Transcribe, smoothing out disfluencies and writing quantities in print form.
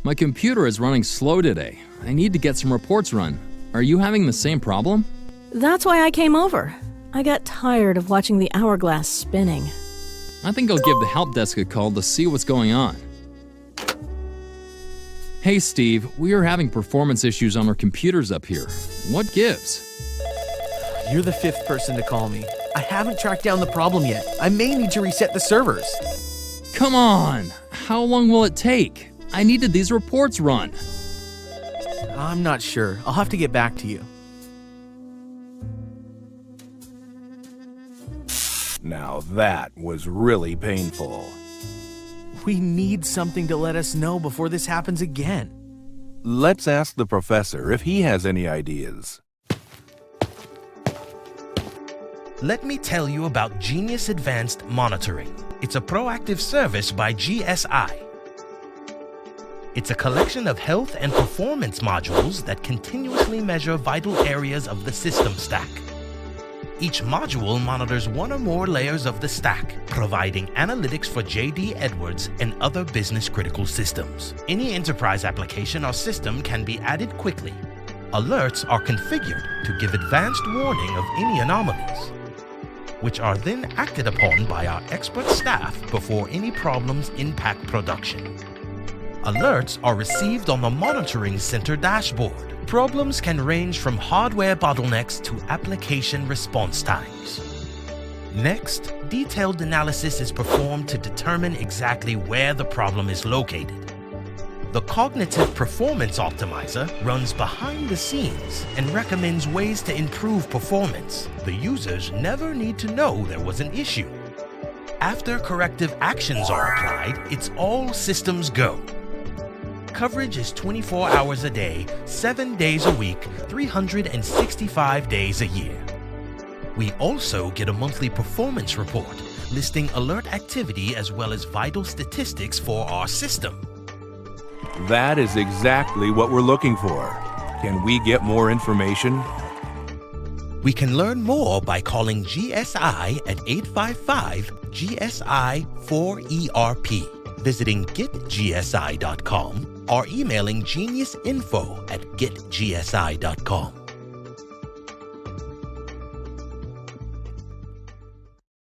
My computer is running slow today. I need to get some reports run. Are you having the same problem? That's why I came over. I got tired of watching the hourglass spinning. I think I'll give the help desk a call to see what's going on. Hey Steve, we are having performance issues on our computers up here. What gives? You're the fifth person to call me. I haven't tracked down the problem yet. I may need to reset the servers. Come on! How long will it take? I needed these reports run. I'm not sure. I'll have to get back to you. Now that was really painful. We need something to let us know before this happens again. Let's ask the professor if he has any ideas. Let me tell you about Genius Advanced Monitoring. It's a proactive service by GSI. It's a collection of health and performance modules that continuously measure vital areas of the system stack. Each module monitors one or more layers of the stack, providing analytics for JDE Edwards and other business-critical systems. Any enterprise application or system can be added quickly. Alerts are configured to give advanced warning of any anomalies, which are then acted upon by our expert staff before any problems impact production. Alerts are received on the Monitoring Center dashboard. Problems can range from hardware bottlenecks to application response times. Next, detailed analysis is performed to determine exactly where the problem is located. The Cognitive Performance Optimizer runs behind the scenes and recommends ways to improve performance. The users never need to know there was an issue. After corrective actions are applied, it's all systems go. Coverage is 24 hours a day, 7 days a week, 365 days a year. We also get a monthly performance report listing alert activity as well as vital statistics for our system. That is exactly what we're looking for. Can we get more information? We can learn more by calling GSI at 855-GSI-4ERP, visiting getgsi.com, or emailing geniusinfo@getgsi.com.